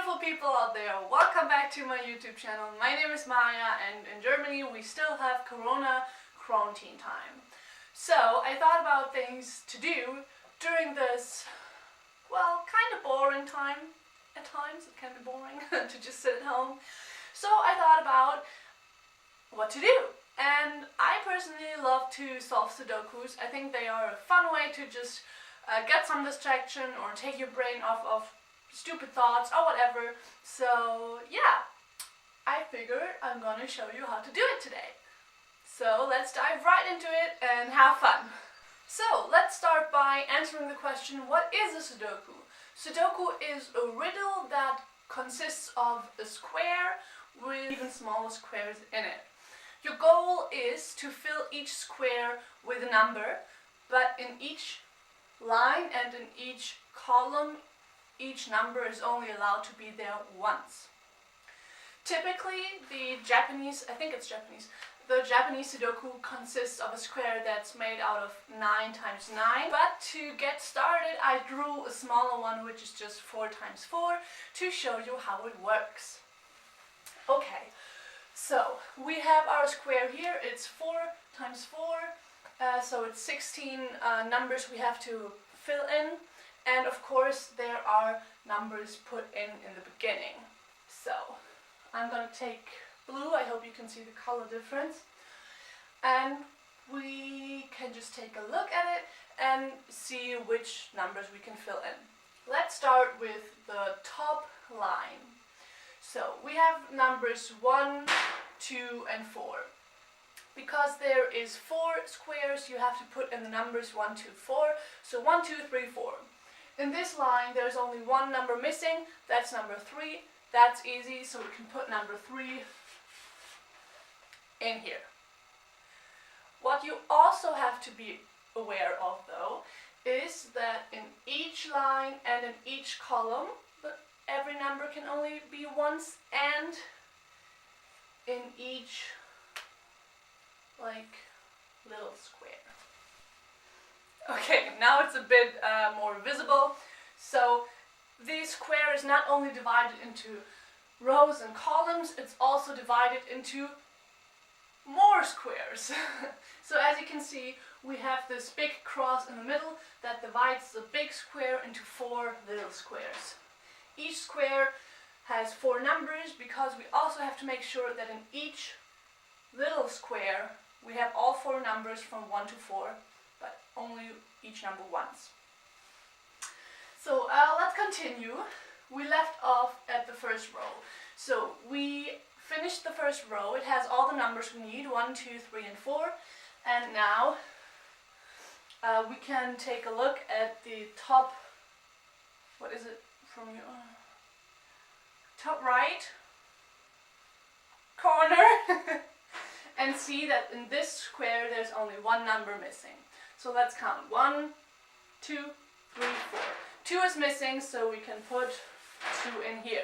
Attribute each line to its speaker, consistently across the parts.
Speaker 1: beautiful people out there, welcome back to my YouTube channel. My name is Maja and in Germany we still have Corona quarantine time. So I thought about things to do during this, well, kind of boring time. At times it can be boring to just sit at home. So I thought about what to do. And I personally love to solve Sudokus. I think they are a fun way to just get some distraction or take your brain off of stupid thoughts or whatever. So yeah, I figured I'm gonna show you how to do it today. So let's dive right into it and have fun. So let's start by answering the question, what is a Sudoku? Sudoku is a riddle that consists of a square with even smaller squares in it. Your goal is to fill each square with a number, but in each line and in each column, each number is only allowed to be there once. Typically, the Japanese Sudoku consists of a square that's made out of 9 times 9. But to get started, I drew a smaller one, which is just 4 times 4, to show you how it works. Okay, so we have our square here. It's 4 times 4, so it's 16 numbers we have to fill in. And of course there are numbers put in the beginning. So I'm going to take blue, I hope you can see the color difference. And we can just take a look at it and see which numbers we can fill in. Let's start with the top line. So we have numbers 1, 2 and 4. Because there is 4 squares, you have to put in the numbers 1, 2, 4. So 1, 2, 3, 4. In this line, there's only one number missing. That's number 3. That's easy, so we can put number 3 in here. What you also have to be aware of, though, is that in each line and in each column, every number can only be once, and in each little square. Okay, now it's a bit more visible. So the square is not only divided into rows and columns, it's also divided into more squares. So as you can see, we have this big cross in the middle that divides the big square into 4 little squares. Each square has 4 numbers because we also have to make sure that in each little square we have all 4 numbers from 1 to 4, but only each number once. So let's continue. We left off at the first row. So we finished the first row. It has all the numbers we need, 1, 2, 3 and 4. And now we can take a look at the top, what is it from your top right corner and see that in this square there's only one number missing. So let's count. 1, 2, 3, 4. 2 is missing, so we can put 2 in here.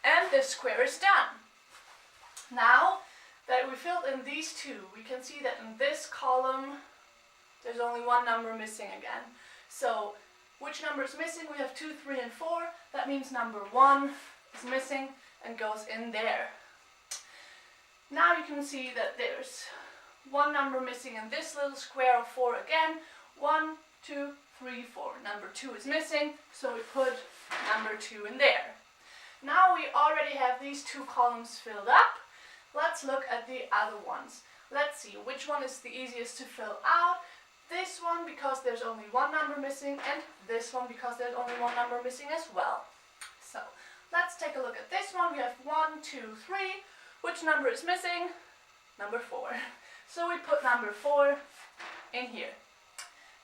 Speaker 1: And this square is done. Now that we filled in these 2, we can see that in this column there's only one number missing again. So which number is missing? We have 2, 3 and 4. That means number 1 is missing and goes in there. Now you can see that there's one number missing in this little square of 4 again. 1, 2, 3, 4. Number 2 is missing, so we put number 2 in there. Now we already have these 2 columns filled up. Let's look at the other ones. Let's see which one is the easiest to fill out. This one because there's only one number missing, and this one because there's only one number missing as well. So let's take a look at this one. We have 1, 2, 3. Which number is missing? Number 4. So we put number 4 in here.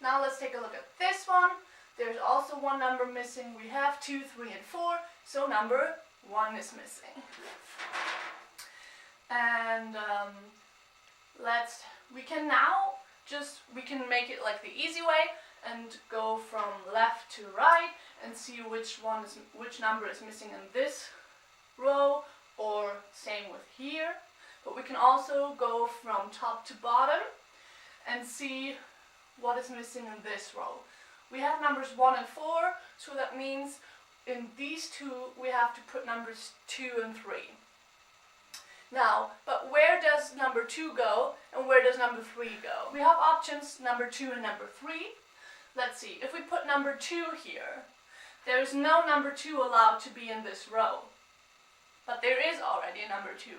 Speaker 1: Now let's take a look at this one. There's also one number missing. We have 2, 3 and 4. So number 1 is missing. And we can make it like the easy way and go from left to right and see which number is missing in this row, or same with here. But we can also go from top to bottom and see what is missing in this row. We have numbers 1 and 4, so that means in these two we have to put numbers 2 and 3. Now, but where does number 2 go and where does number 3 go? We have options number 2 and number 3. Let's see, if we put number 2 here, there is no number 2 allowed to be in this row. But there is already a number 2.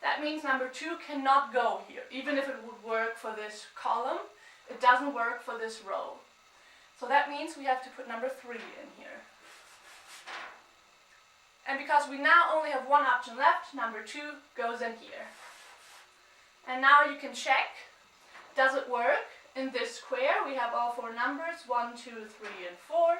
Speaker 1: That means number 2 cannot go here. Even if it would work for this column, it doesn't work for this row. So that means we have to put number 3 in here. And because we now only have one option left, number 2 goes in here. And now you can check, does it work? In this square we have all 4 numbers, 1, 2, 3, and 4.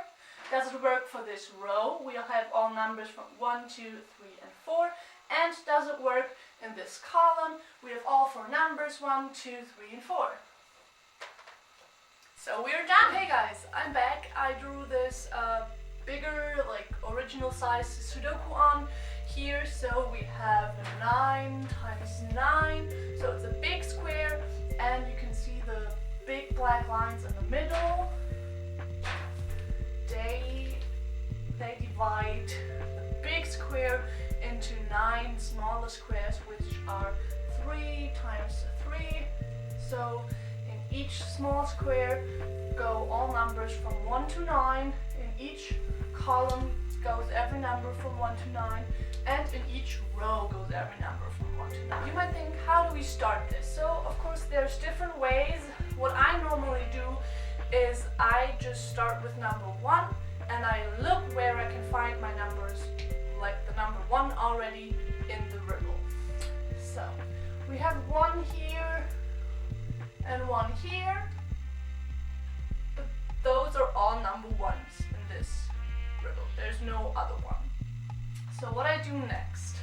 Speaker 1: Does it work for this row? We'll have all numbers from 1, 2, 3, and 4. And does it work in this column? We have all 4 numbers, 1, 2, 3, and 4. So we're done. Hey guys, I'm back. I drew this bigger, like original size Sudoku on here. So we have 9 times 9. So it's a big square, and you can see the big black lines in the middle. They divide the big square into 9 smaller squares, which are 3 times 3. So in each small square go all numbers from 1 to 9. In each column goes every number from 1 to 9. And in each row goes every number from 1 to 9. You might think, how do we start this? So of course there's different ways. What I normally do is I just start with number 1 and I look where I can find my numbers, like the number 1 already in the riddle. So we have 1 here and 1 here, but those are all number 1s in this riddle. There's no other one. So what I do next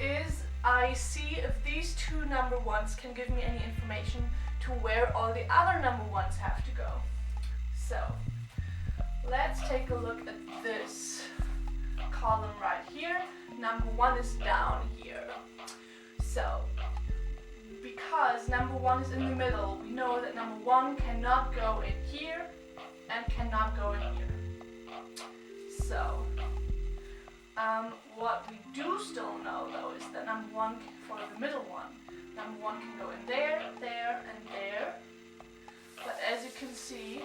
Speaker 1: is I see if these 2 number 1s can give me any information to where all the other number 1s have to go. So let's take a look at this column right here. Number 1 is down here. So because number 1 is in the middle, we know that number 1 cannot go in here and cannot go in here. So what we do still know though is that number 1 for the middle one, number 1 can go in there, there, and there. But as you can see,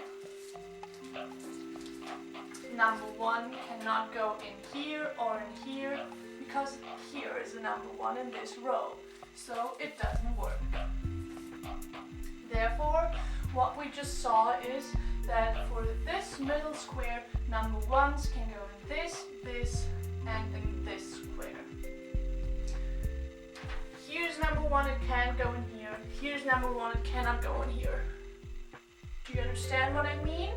Speaker 1: number 1 cannot go in here or in here because here is a number 1 in this row. So it doesn't work. Therefore, what we just saw is that for this middle square, number 1s can go in this, this, and in this square. Here's number 1, it can go in here. Here's number 1, it cannot go in here. Do you understand what I mean?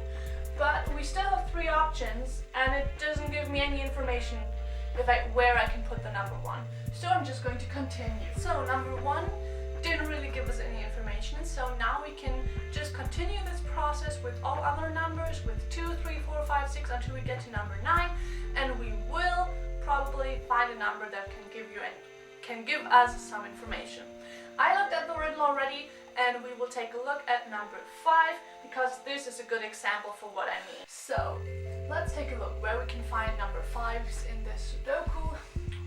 Speaker 1: But we still have 3 options, and it doesn't give me any information where I can put the number 1. So I'm just going to continue. So number 1 didn't really give us any information, so now we can just continue this process with all other numbers, with 2, 3, 4, 5, 6, until we get to number 9, and we will probably find a number that can give us some information. I looked at the riddle already, and we will take a look at number 5, because this is a good example for what I mean. So let's take a look where we can find number 5s in this Sudoku.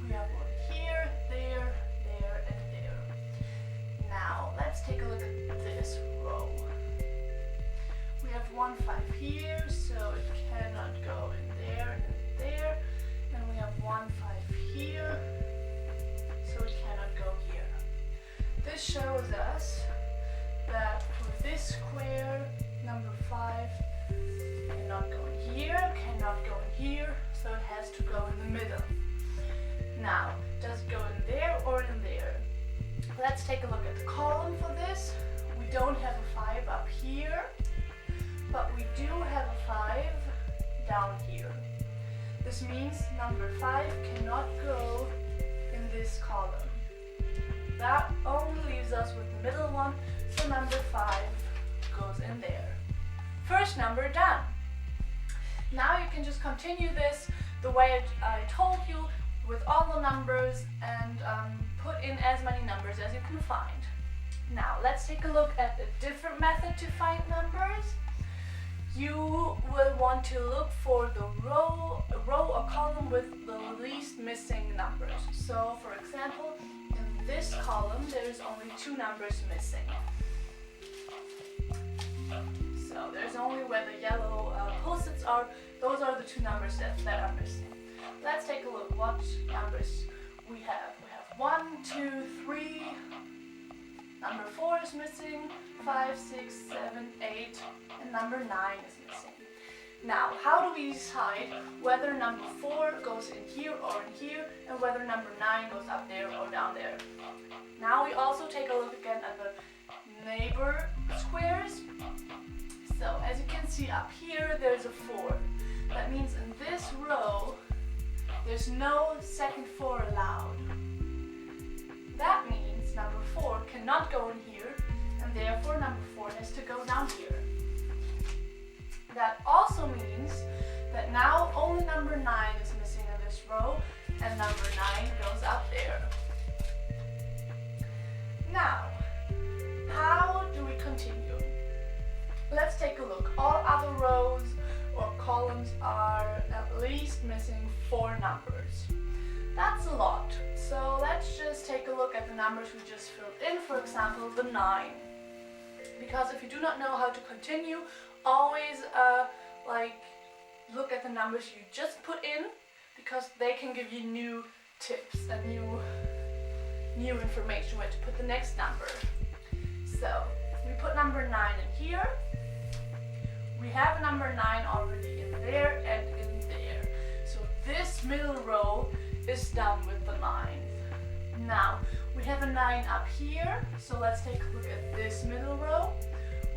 Speaker 1: We have 1 here, there, there, and there. Now let's take a look at this row. We have 1 5 here, so it cannot go in there and in there. And we have 1 5 here, so it cannot go here. This shows us that for this square, number 5 cannot go in here, cannot go in here, so it has to go in the middle. Now, does it go in there or in there? Let's take a look at the column for this. We don't have a 5 up here, but we do have a 5 down here. This means number 5 cannot go in this column. That only leaves us with the middle one, so number 5 goes in there. First number done. Now you can just continue this the way I told you, with all the numbers, and put in as many numbers as you can find. Now let's take a look at a different method to find numbers. you will want to look for the row or column with the least missing numbers. So for example, in this column there's only 2 numbers missing. So there's only where the yellow post-its are, those are the 2 numbers that are missing. Let's take a look what numbers we have. We have 1, 2, 3, number 4 is missing, 5, 6, 7, 8, and number 9 is missing. Now, how do we decide whether number 4 goes in here or in here, and whether number 9 goes up there or down there? Now we also take a look again at the neighbor squares. So, as you can see up here, there's a 4. That means in this row, there's no second 4 allowed. That means number 4 cannot go in here, and therefore number 4 has to go down here. That also means that now only number 9 is missing in this row, and number 9 goes up there. Now, how do we continue? Let's take a look. All other rows or columns are at least missing 4 numbers. That's a lot. So let's just take a look at the numbers we just filled in, for example, the 9. Because if you do not know how to continue, always look at the numbers you just put in, because they can give you new tips and new information where to put the next number. So we put number 9 in here. We have number 9 already in there and in there. So this middle row is done with the 9. Now we have a 9 up here, so let's take a look at this middle row.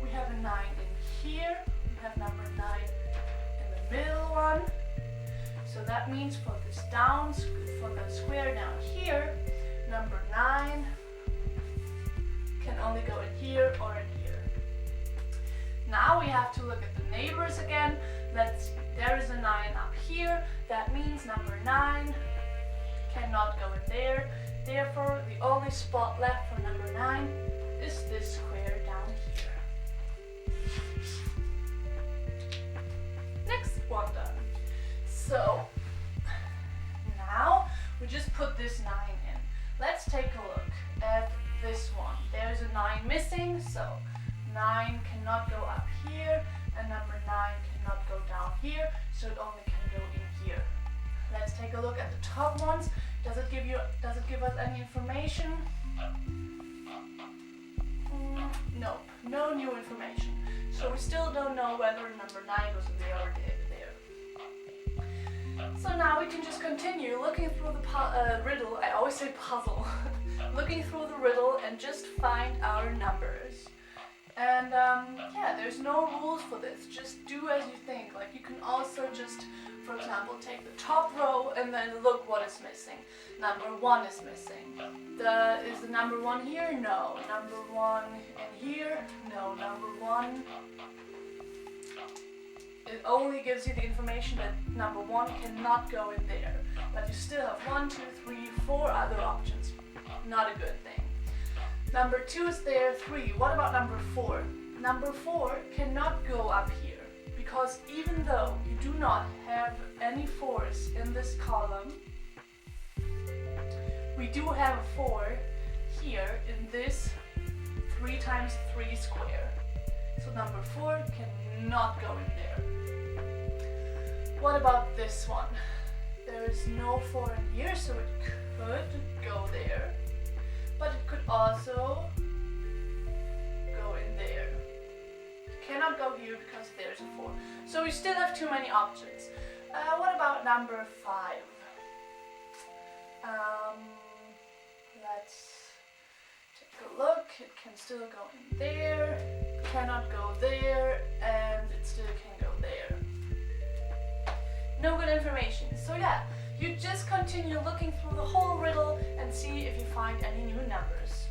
Speaker 1: We have a 9 in here, we have number 9 in the middle one. So that means for the square down here, number 9 can only go in here or in here. Now we have to look at the neighbors again. Let's see, there is a 9 up here. That means number 9 cannot go in there. Therefore, the only spot left for number 9 is this square down here. Next one done. So, now we just put this 9 in. Let's take a look at this one. There's a 9 missing, so 9 cannot go up here, and number 9 cannot go down here, so it only can go in here. Let's take a look at the top ones. Does it give us any information? Nope, no new information. So we still don't know whether number 9 was there or there. So now we can just continue looking through the riddle. I always say puzzle. Looking through the riddle and just find our numbers. And yeah, there's no rules for this. Just do as you think. Like, you can also just, for example, take the top row and then look what is missing. Number 1 is missing. Is the number 1 here? No. Number 1 in here? No. Number 1. It only gives you the information that number 1 cannot go in there. But you still have 1, 2, 3, 4 other options. Not a good thing. Number 2 is there, 3. What about number 4? Number 4 cannot go up here, because even though you do not have any 4s in this column, we do have a 4 here in this 3 times 3 square. So number 4 cannot go in there. What about this one? There is no 4 in here, so it could go there. But it could also go in there. It cannot go here because there's a 4. So we still have too many options. What about number 5? Let's take a look. It can still go in there, cannot go there, and it still can go there. No good information. So yeah, you just continue looking through the whole riddle and see if you find any new numbers.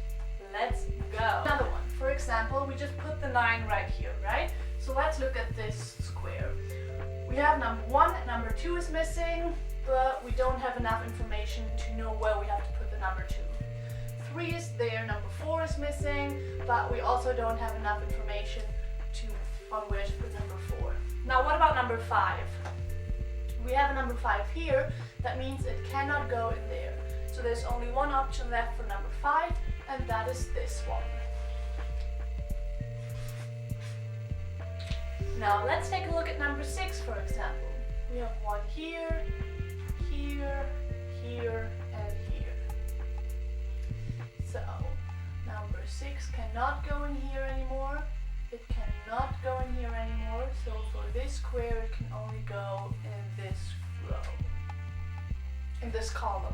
Speaker 1: Let's go. Another one. For example, we just put the 9 right here, right? So let's look at this square. We have number 1, number 2 is missing, but we don't have enough information to know where we have to put the number 2. 3 is there, number 4 is missing, but we also don't have enough information on where to put number 4. Now what about number 5? We have a number 5 here, that means it cannot go in there. So there's only one option left for number 5, and that is this one. Now let's take a look at number 6, for example. We have one here, here, here, and here. So number 6 cannot go in here anymore. It cannot go in here anymore. So for this square, it can only go in this row, in this column.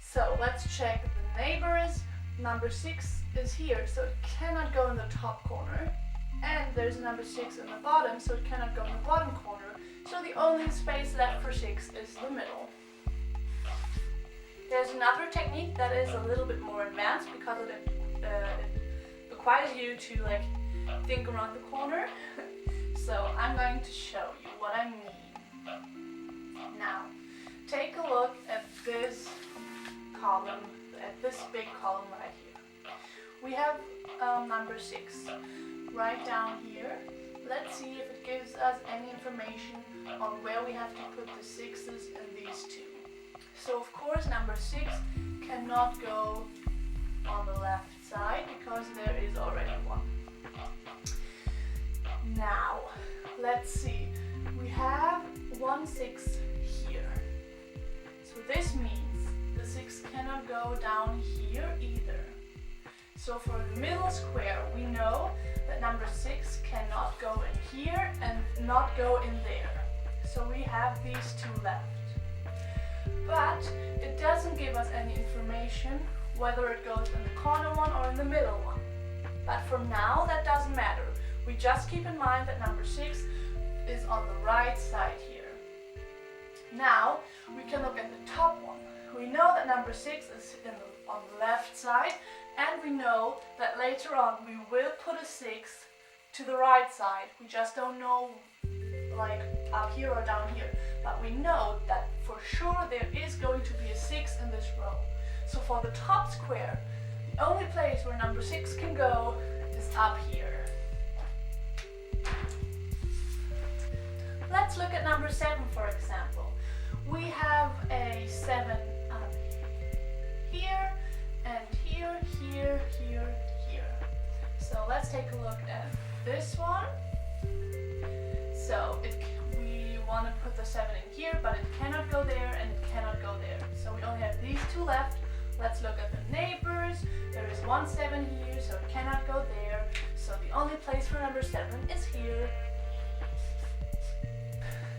Speaker 1: So let's check the neighbors. Number 6 is here, so it cannot go in the top corner. And there's a number 6 in the bottom, so it cannot go in the bottom corner. So the only space left for 6 is the middle. There's another technique that is a little bit more advanced because it requires you to like think around the corner. So I'm going to show you what I mean. Now, take a look at this column, at this big column right here. We have number 6 right down here. Let's see if it gives us any information on where we have to put the 6's in these two. So of course number 6 cannot go on the left side because there is already one. Now, let's see. We have 1 6 here. So this means the 6 cannot go down here either. So for the middle square, we know that number 6 cannot go in here and not go in there. So we have these two left. But it doesn't give us any information whether it goes in the corner one or in the middle one. But for now, that doesn't matter. We just keep in mind that number 6 is on the right side here. Now, we can look at the top one. We know that number 6 is on the left side, and we know that later on we will put a 6 to the right side. We just don't know like up here or down here. But we know that for sure there is going to be a 6 in this row. So for the top square, the only place where number 6 can go is up here. Let's look at number 7, for example. We have a 7 up here, and here, here, here, here. So let's take a look at this one. So we want to put the 7 in here, but it cannot go there and it cannot go there. So we only have these two left. Let's look at the neighbors. There is 1 7 here, so it cannot go there. So the only place for number 7 is here.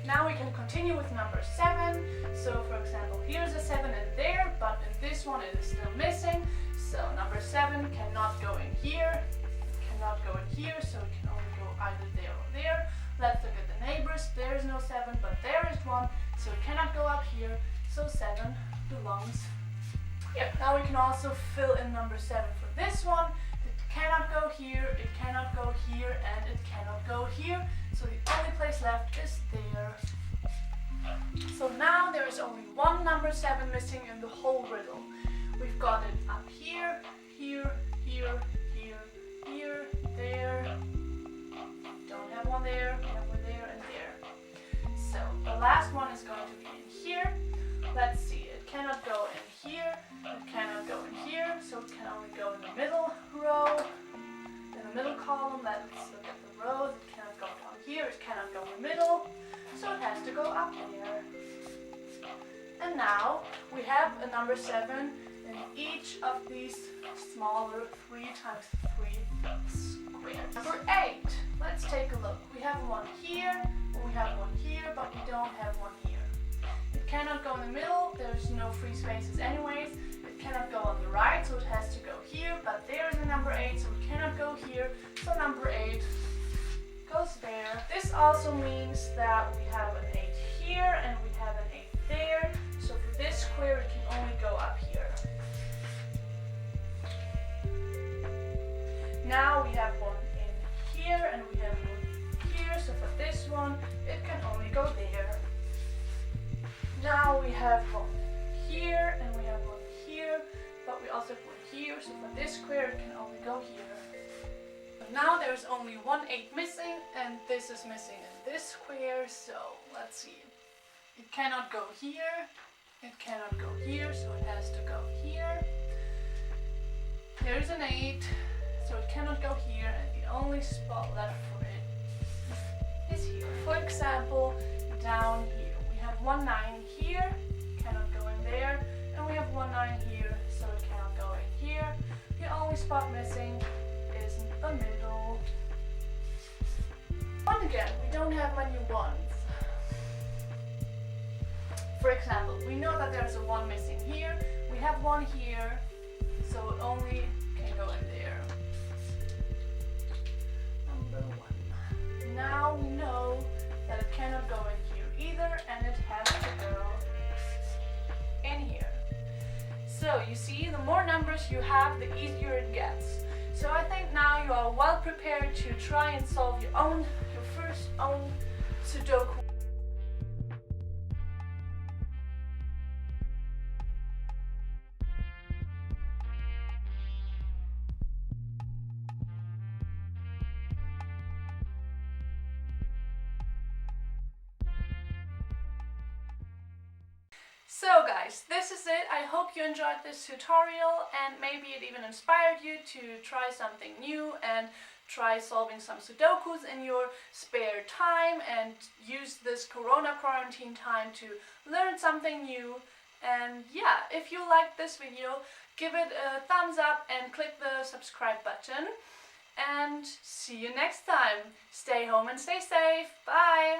Speaker 1: Now we can continue with number 7. So for example, here's a 7 in there, but in this one it is still missing. So number 7 cannot go in here, it cannot go in here, so it can only go either there or there. Let's look at the neighbors. There is no 7, but there is 1, so it cannot go up here. So 7 belongs here. Now we can also fill in number 7 for this one. It cannot go here, it cannot go here, and it cannot go here. So the only place left is there. So now there is only one number 7 missing in the whole riddle. We've got it up here, here, here, here, here, there. Don't have one there, we have one there and there. So the last one is going to be in here. Let's see, it cannot go in here, it cannot go in here, so it can only go in the middle row, in the middle column. Let's look at the rows. It cannot go down here, it cannot go in the middle, so it has to go up there. And now we have a number 7 in each of these smaller 3 times 3 squares. Number 8, let's take a look. We have one here, we have one here, but we don't have one here. It cannot go in the middle, there's no free spaces anyways. It cannot go on the right, so it has to go here, but there's a number 8, so it cannot go here, so number 8 goes there. This also means that we have an 8 here and we have an 8 there, so for this square it can only go up here. Now we have one in here and we have one here, so for this one it can only go there. Now we have one here and we have one here, but we also have one here, so for this square it can only go here. now there's only 1/8 missing, and this is missing in this square, so let's see. It cannot go here, it cannot go here, so it has to go here. There's an 8, so it cannot go here, and the only spot left for it is here. For example, down here. We have 1 9 here, cannot go in there, and we have 1 9 here, so it cannot go in here. The only spot missing is in the middle. And again, we don't have many ones. For example, we know that there's a 1 missing here, we have 1 here, so it only can go in there. Number 1. Now we know that it cannot go in here either, and it has to go in here. So you see, the more numbers you have, the easier it gets. So I think now you are well prepared to try and solve your first own Sudoku. So guys, this is it. I hope you enjoyed this tutorial, and maybe it even inspired you to try something new and try solving some Sudokus in your spare time and use this Corona quarantine time to learn something new. And yeah, if you liked this video, give it a thumbs up and click the subscribe button. And see you next time. Stay home and stay safe. Bye!